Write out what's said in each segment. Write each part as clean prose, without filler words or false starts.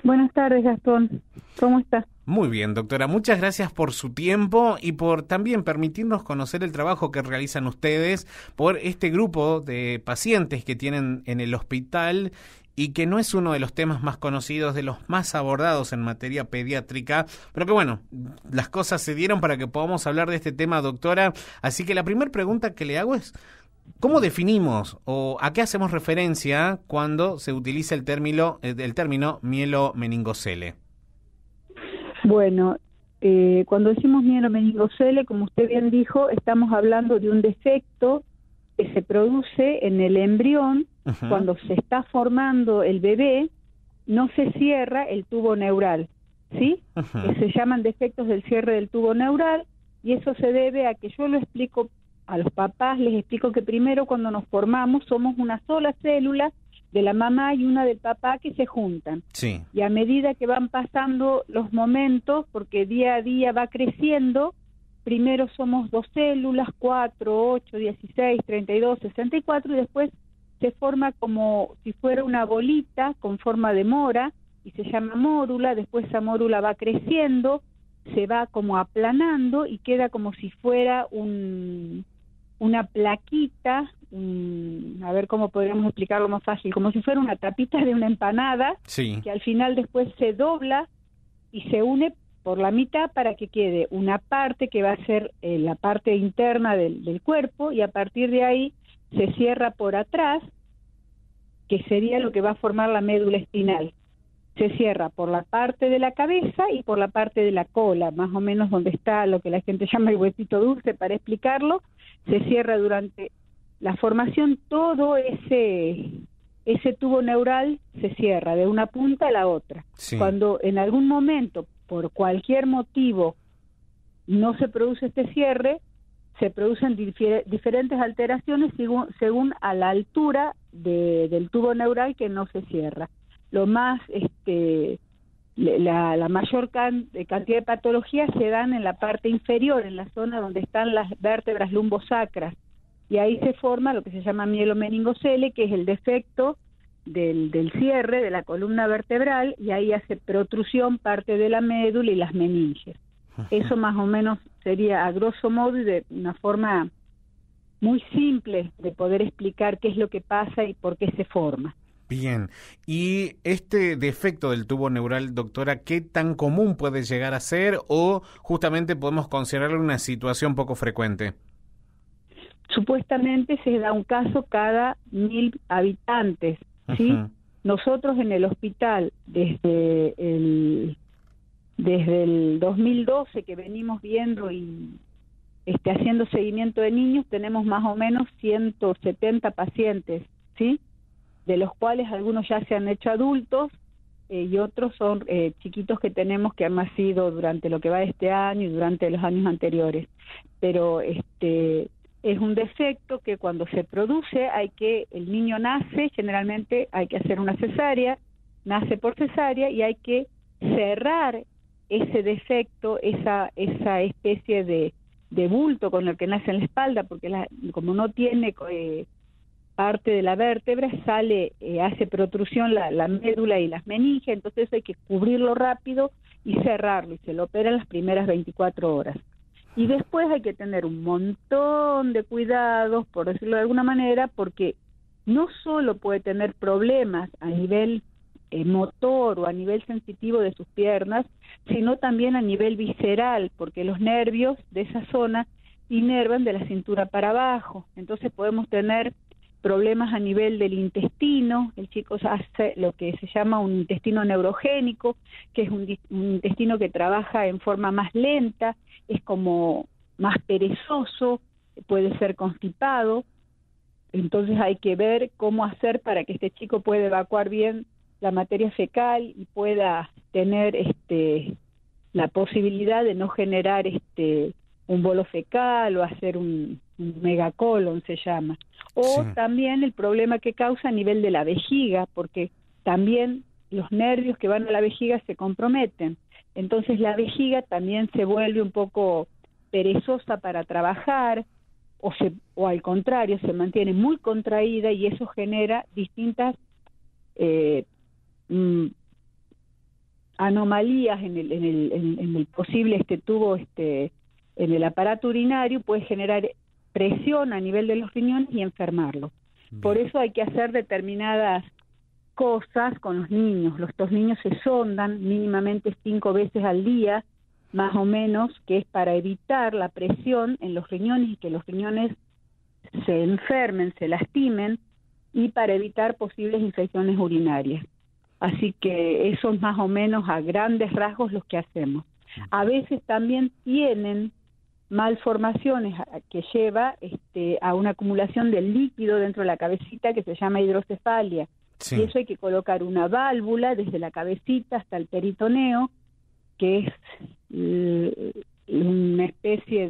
Buenas tardes, Gastón. ¿Cómo estás? Muy bien, doctora. Muchas gracias por su tiempo y por también permitirnos conocer el trabajo que realizan ustedes por este grupo de pacientes que tienen en el hospital y que no es uno de los temas más conocidos, de los más abordados en materia pediátrica, pero que bueno, las cosas se dieron para que podamos hablar de este tema, doctora. Así que la primera pregunta que le hago es, ¿cómo definimos o a qué hacemos referencia cuando se utiliza el término mielomeningocele? Bueno, cuando decimos mielomeningocele, como usted bien dijo, estamos hablando de un defecto que se produce en el embrión cuando se está formando el bebé, no se cierra el tubo neural, ¿sí? Se llaman defectos del cierre del tubo neural y eso se debe a que yo lo explico a los papás, les explico que primero cuando nos formamos somos una sola célula de la mamá y una del papá que se juntan. Sí. Y a medida que van pasando los momentos, porque día a día va creciendo, primero somos 2 células, 4, 8, 16, 32, 64, y después se forma como si fuera una bolita con forma de mora, y se llama mórula. Después esa mórula va creciendo, se va como aplanando, y queda como si fuera una plaquita, a ver cómo podríamos explicarlo más fácil, como si fuera una tapita de una empanada, Sí. que al final después se dobla y se une por la mitad para que quede una parte que va a ser la parte interna del cuerpo, y a partir de ahí se cierra por atrás, que sería lo que va a formar la médula espinal. Se cierra por la parte de la cabeza y por la parte de la cola, más o menos donde está lo que la gente llama el huesito dulce, para explicarlo. Se cierra durante la formación, todo ese tubo neural se cierra de una punta a la otra. Sí. Cuando en algún momento, por cualquier motivo, no se produce este cierre, se producen diferentes alteraciones según a la altura del tubo neural que no se cierra. Lo más, la mayor cantidad de patologías se dan en la parte inferior, en la zona donde están las vértebras lumbosacras, y ahí se forma lo que se llama mielomeningocele, que es el defecto del cierre de la columna vertebral, y ahí hace protrusión parte de la médula y las meninges. Eso más o menos sería a grosso modo y de una forma muy simple de poder explicar qué es lo que pasa y por qué se forma. Bien, y este defecto del tubo neural, doctora, ¿qué tan común puede llegar a ser o justamente podemos considerarlo una situación poco frecuente? Supuestamente se da un caso cada 1000 habitantes, ¿sí? Nosotros en el hospital, desde el 2012 que venimos viendo y haciendo seguimiento de niños, tenemos más o menos 170 pacientes, ¿sí? De los cuales algunos ya se han hecho adultos y otros son chiquitos que tenemos que han nacido durante lo que va de este año y durante los años anteriores. Pero es un defecto que cuando se produce el niño nace, generalmente hay que hacer una cesárea, nace por cesárea y hay que cerrar ese defecto, esa especie de bulto con el que nace en la espalda, porque como no tiene parte de la vértebra, hace protrusión la médula y las meninges, entonces hay que cubrirlo rápido y cerrarlo, y se lo opera en las primeras 24 horas. Y después hay que tener un montón de cuidados, por decirlo de alguna manera, porque no solo puede tener problemas a nivel motor o a nivel sensitivo de sus piernas, sino también a nivel visceral, porque los nervios de esa zona inervan de la cintura para abajo. Entonces podemos tener problemas a nivel del intestino. El chico hace lo que se llama un intestino neurogénico, que es un intestino que trabaja en forma más lenta, es como más perezoso, puede ser constipado. Entonces hay que ver cómo hacer para que este chico pueda evacuar bien la materia fecal y pueda tener la posibilidad de no generar un bolo fecal o hacer un megacolon, se llama. O Sí. también el problema que causa a nivel de la vejiga, porque también los nervios que van a la vejiga se comprometen. Entonces la vejiga también se vuelve un poco perezosa para trabajar, o al contrario, se mantiene muy contraída, y eso genera distintas anomalías en el posible tubo en el aparato urinario, puede generar presión a nivel de los riñones y enfermarlos. Por eso hay que hacer determinadas cosas con los niños. Estos niños se sondan mínimamente 5 veces al día, más o menos, que es para evitar la presión en los riñones y que los riñones se enfermen, se lastimen, y para evitar posibles infecciones urinarias. Así que eso es más o menos a grandes rasgos lo que hacemos. A veces también tienen malformaciones que lleva a una acumulación de líquido dentro de la cabecita que se llama hidrocefalia. Sí. Y eso hay que colocar una válvula desde la cabecita hasta el peritoneo, que es una especie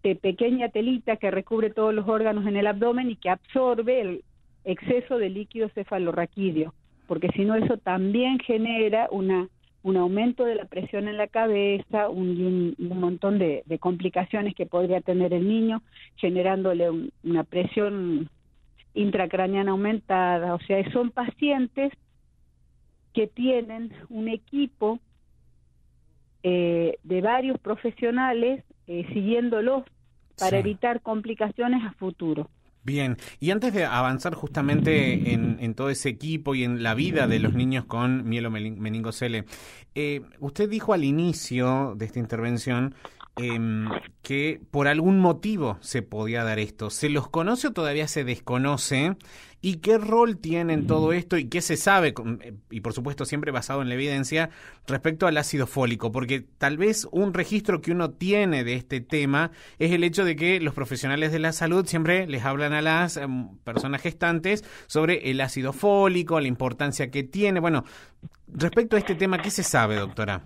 de pequeña telita que recubre todos los órganos en el abdomen y que absorbe el exceso de líquido cefalorraquídeo, porque si no eso también genera un aumento de la presión en la cabeza, un montón de complicaciones que podría tener el niño, generándole una presión intracraneana aumentada. O sea, son pacientes que tienen un equipo de varios profesionales siguiéndolos para evitar complicaciones a futuro. Bien, y antes de avanzar justamente en todo ese equipo y en la vida de los niños con mielomeningocele, usted dijo al inicio de esta intervención que por algún motivo se podía dar esto. ¿Se los conoce o todavía se desconoce? ¿Y qué rol tiene en todo esto? ¿Y qué se sabe? Y por supuesto siempre basado en la evidencia respecto al ácido fólico, porque tal vez un registro que uno tiene de este tema es el hecho de que los profesionales de la salud siempre les hablan a las personas gestantes sobre el ácido fólico, la importancia que tiene. Bueno, respecto a este tema, ¿qué se sabe, doctora?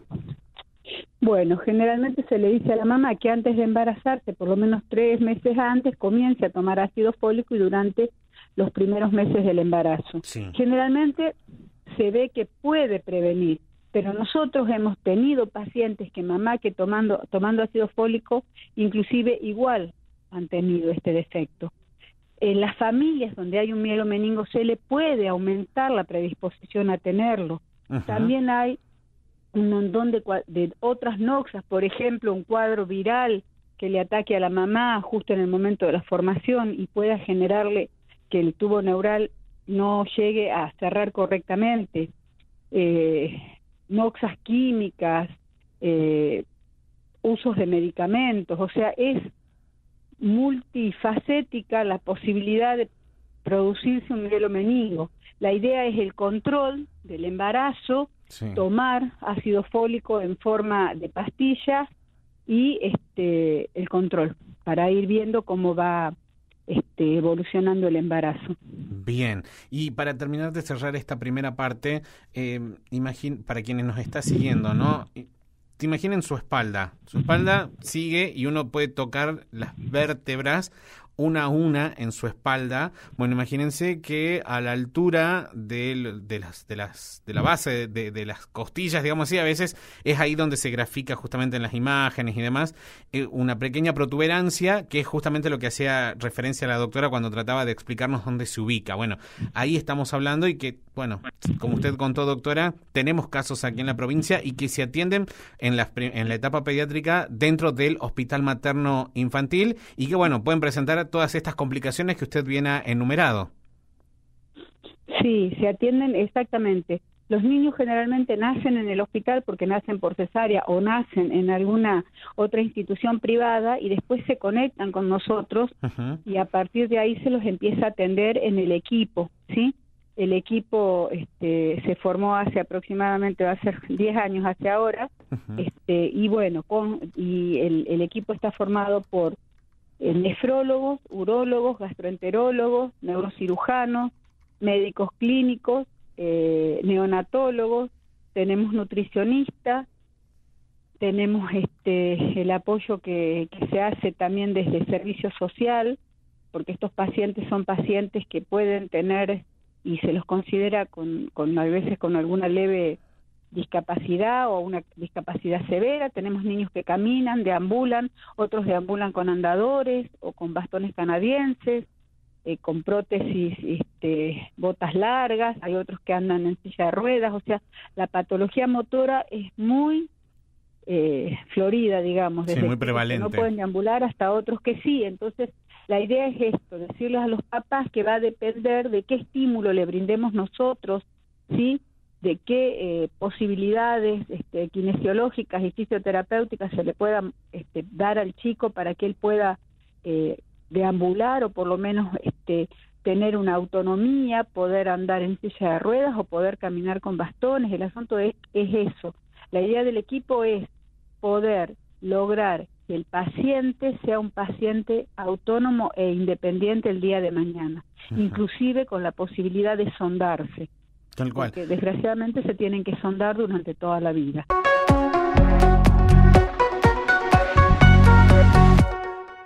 Bueno, generalmente se le dice a la mamá que antes de embarazarse, por lo menos 3 meses antes, comience a tomar ácido fólico y durante los primeros meses del embarazo. Sí. Generalmente se ve que puede prevenir, pero nosotros hemos tenido pacientes que mamá que tomando ácido fólico, inclusive igual han tenido este defecto. En las familias donde hay un mielomeningocele puede aumentar la predisposición a tenerlo. Uh-huh. También hay un montón de otras noxas, por ejemplo, un cuadro viral que le ataque a la mamá justo en el momento de la formación y pueda generarle que el tubo neural no llegue a cerrar correctamente, noxas químicas, usos de medicamentos, o sea, es multifacética la posibilidad de producirse un mielomeningo. La idea es el control del embarazo, tomar ácido fólico en forma de pastillas y el control para ir viendo cómo va evolucionando el embarazo. Bien, y para terminar de cerrar esta primera parte, para quienes nos está siguiendo, ¿no? Te imaginen su espalda sigue y uno puede tocar las vértebras una a una en su espalda. Bueno, imagínense que a la altura de la base de las costillas, digamos así, a veces es ahí donde se grafica justamente en las imágenes y demás, una pequeña protuberancia que es justamente lo que hacía referencia a la doctora cuando trataba de explicarnos dónde se ubica. Bueno, ahí estamos hablando y que, bueno, como usted contó, doctora, tenemos casos aquí en la provincia y que se atienden en la etapa pediátrica dentro del Hospital Materno Infantil y que, bueno, pueden presentar todas estas complicaciones que usted viene enumerado. Sí, se atienden exactamente. Los niños generalmente nacen en el hospital porque nacen por cesárea o nacen en alguna otra institución privada y después se conectan con nosotros. Uh-huh. Y a partir de ahí se los empieza a atender en el equipo, ¿sí? El equipo se formó hace aproximadamente, va a ser 10 años hace ahora. Uh-huh. Y bueno, el equipo está formado por nefrólogos, urólogos, gastroenterólogos, neurocirujanos, médicos clínicos, neonatólogos, tenemos nutricionistas, tenemos el apoyo que se hace también desde servicio social, porque estos pacientes son pacientes que pueden tener y se los considera a veces con alguna leve discapacidad o una discapacidad severa. Tenemos niños que caminan, deambulan, otros deambulan con andadores o con bastones canadienses. con prótesis, botas largas, hay otros que andan en silla de ruedas, o sea, la patología motora es muy florida, digamos, desde muy prevalente, que no pueden deambular hasta otros que sí. Entonces, la idea es esto, decirles a los papás que va a depender de qué estímulo le brindemos nosotros, ¿sí?, de qué posibilidades kinesiológicas y fisioterapéuticas se le puedan dar al chico para que él pueda deambular o por lo menos tener una autonomía, poder andar en silla de ruedas o poder caminar con bastones. El asunto es eso. La idea del equipo es poder lograr que el paciente sea un paciente autónomo e independiente el día de mañana, inclusive con la posibilidad de sondarse. Tal cual. Porque desgraciadamente se tienen que sondar durante toda la vida.